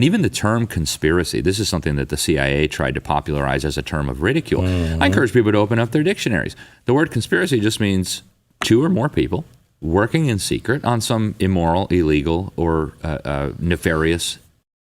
And even the term conspiracy, this is something that the CIA tried to popularize as a term of ridicule. I encourage people to open up their dictionaries. The word conspiracy just means two or more people working in secret on some immoral, illegal, or nefarious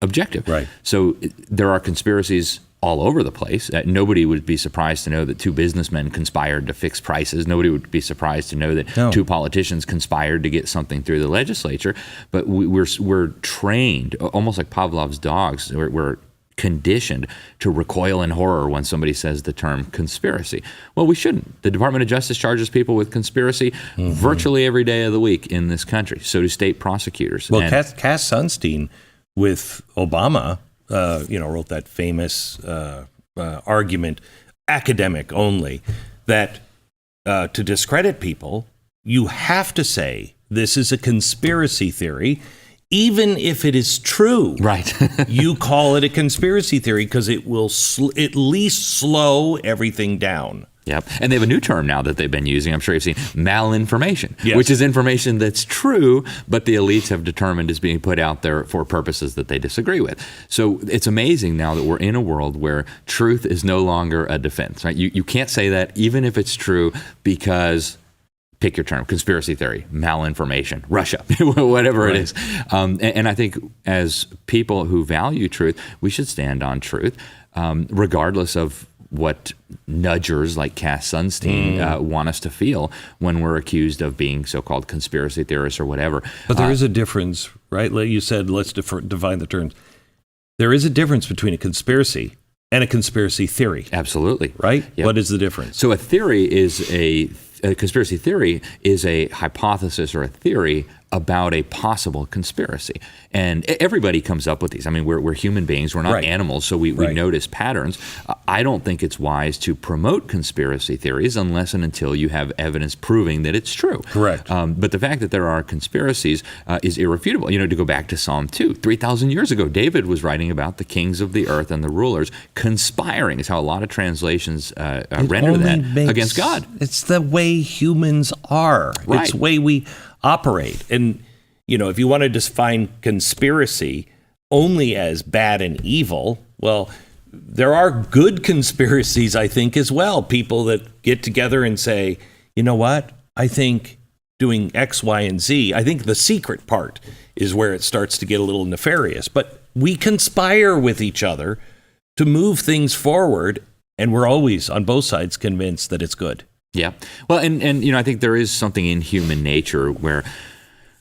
objective. Right. So there are conspiracies all over the place. Nobody would be surprised to know that two businessmen conspired to fix prices. Nobody would be surprised to know that two politicians conspired to get something through the legislature. But we're trained, almost like Pavlov's dogs. We're conditioned to recoil in horror when somebody says the term conspiracy. Well, we shouldn't. The Department of Justice charges people with conspiracy virtually every day of the week in this country. So do state prosecutors. Well, Cass Sunstein with Obama, wrote that famous argument, academic only, that to discredit people, you have to say this is a conspiracy theory, even if it is true. Right. You call it a conspiracy theory because it will at least slow everything down. Yep. And they have a new term now that they've been using. I'm sure you've seen malinformation, yes, which is information that's true, but the elites have determined is being put out there for purposes that they disagree with. So it's amazing now that we're in a world where truth is no longer a defense, right? You can't say that even if it's true because, pick your term, conspiracy theory, malinformation, Russia, whatever it is. And I think as people who value truth, we should stand on truth, regardless of what nudgers like Cass Sunstein want us to feel when we're accused of being so-called conspiracy theorists or whatever. But there is a difference, right? Like you said, let's define the terms. There is a difference between a conspiracy and a conspiracy theory. Absolutely. Right? Yep. What is the difference? So a conspiracy theory is a hypothesis or a theory about a possible conspiracy. And everybody comes up with these. I mean, we're human beings. We're not animals, so we notice patterns. I don't think it's wise to promote conspiracy theories unless and until you have evidence proving that it's true. Correct. But the fact that there are conspiracies is irrefutable. To go back to Psalm 2, 3,000 years ago, David was writing about the kings of the earth and the rulers conspiring. Is how a lot of translations render that against God. It's the way humans are. Right. It's the way we operate. And, if you want to define conspiracy only as bad and evil, well, there are good conspiracies, I think, as well. People that get together and say, you know what? I think doing X, Y, and Z, I think the secret part is where it starts to get a little nefarious. But we conspire with each other to move things forward, and we're always, on both sides, convinced that it's good. Yeah. Well, and I think there is something in human nature where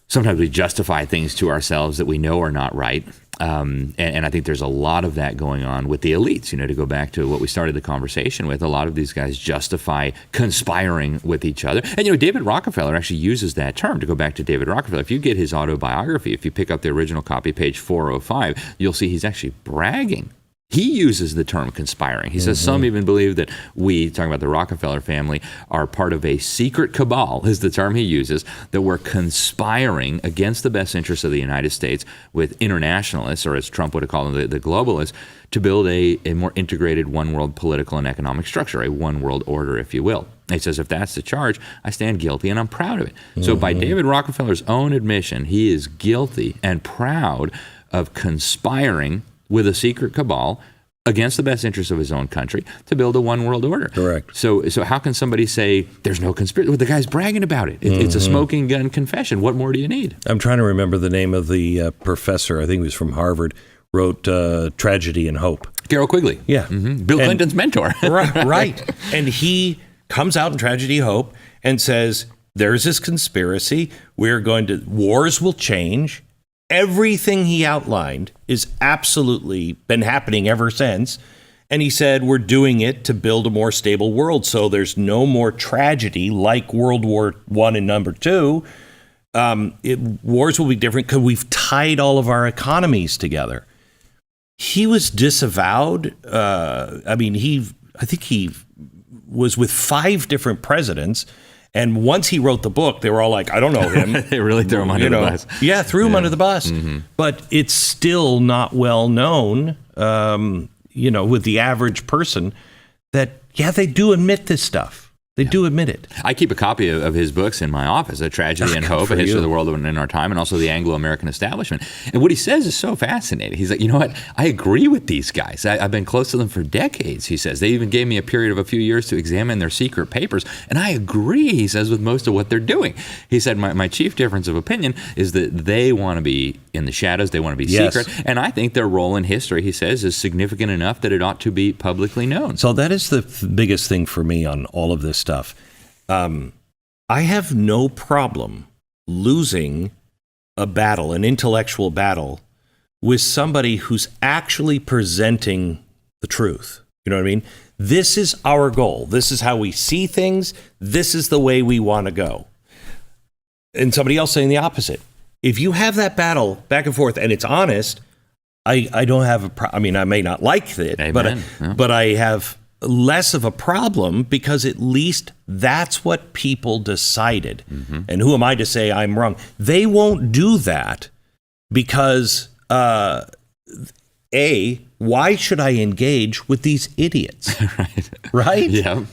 sometimes we justify things to ourselves that we know are not right. And I think there's a lot of that going on with the elites. To go back to what we started the conversation with, a lot of these guys justify conspiring with each other. And, David Rockefeller actually uses that term. To go back to David Rockefeller, if you get his autobiography, if you pick up the original copy, page 405, you'll see he's actually bragging. He uses the term conspiring. He says some even believe that we, talking about the Rockefeller family, are part of a secret cabal, is the term he uses, that we're conspiring against the best interests of the United States with internationalists, or as Trump would have called them, the globalists, to build a more integrated one-world political and economic structure, a one-world order, if you will. He says, if that's the charge, I stand guilty and I'm proud of it. So by David Rockefeller's own admission, he is guilty and proud of conspiring with a secret cabal against the best interests of his own country to build a one world order. Correct. So how can somebody say there's no conspiracy? Well, the guy's bragging about it. It's a smoking gun confession. What more do you need? I'm trying to remember the name of the professor. I think he was from Harvard. Wrote Tragedy and Hope. Carroll Quigley. Yeah. Bill Clinton's mentor. Right. And he comes out in Tragedy and Hope and says, there's this conspiracy. Wars will change. Everything he outlined is absolutely been happening ever since. And he said, we're doing it to build a more stable world. So there's no more tragedy like World War I and number 2. Wars will be different because we've tied all of our economies together. He was disavowed. I think he was with 5 different presidents. And once he wrote the book, they were all like, I don't know him. They really threw him under the bus. Yeah, threw him under the bus. But it's still not well known, with the average person that, they do admit this stuff. They do admit it. I keep a copy of his books in my office, A Tragedy and Hope, A History of the World in Our Time, and also The Anglo-American Establishment. And what he says is so fascinating. He's like, you know what? I agree with these guys. I've been close to them for decades, he says. They even gave me a period of a few years to examine their secret papers. And I agree, he says, with most of what they're doing. He said, my chief difference of opinion is that they want to be in the shadows. They want to be secret. And I think their role in history, he says, is significant enough that it ought to be publicly known. So that is the biggest thing for me on all of this stuff. I have no problem losing a battle, an intellectual battle, with somebody who's actually presenting the truth. You know what I mean? This is our goal. This is how we see things. This is the way we want to go. And somebody else saying the opposite. If you have that battle back and forth and it's honest, I don't have I may not like it, but I have less of a problem because at least that's what people decided. Mm-hmm. And who am I to say I'm wrong? They won't do that because, why should I engage with these idiots? Right? Yeah.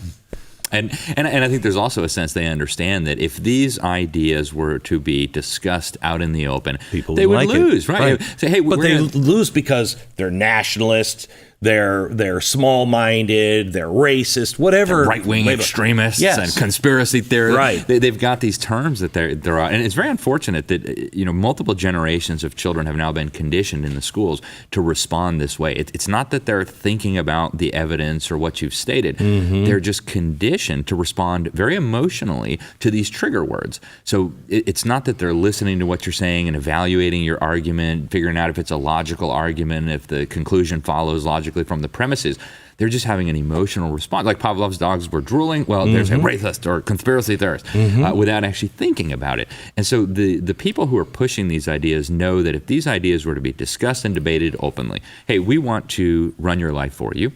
And I think there's also a sense they understand that if these ideas were to be discussed out in the open, they would lose, right? Say, hey, but they lose because they're nationalists, they're small-minded, they're racist, whatever. They're right-wing extremists and conspiracy theorists. Right. They've got these terms that they're and it's very unfortunate that multiple generations of children have now been conditioned in the schools to respond this way. It's not that they're thinking about the evidence or what you've stated. Mm-hmm. They're just conditioned to respond very emotionally to these trigger words. So it's not that they're listening to what you're saying and evaluating your argument, figuring out if it's a logical argument, if the conclusion follows logically from the premises. They're just having an emotional response. Like Pavlov's dogs were drooling. Well, there's a racist or conspiracy theorist without actually thinking about it. And so the people who are pushing these ideas know that if these ideas were to be discussed and debated openly, hey, we want to run your life for you.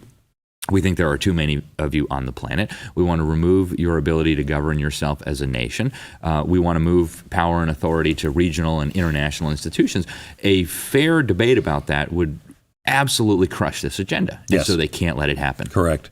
We think there are too many of you on the planet. We want to remove your ability to govern yourself as a nation. We want to move power and authority to regional and international institutions. A fair debate about that would absolutely crush this agenda. Yes. And so they can't let it happen. Correct.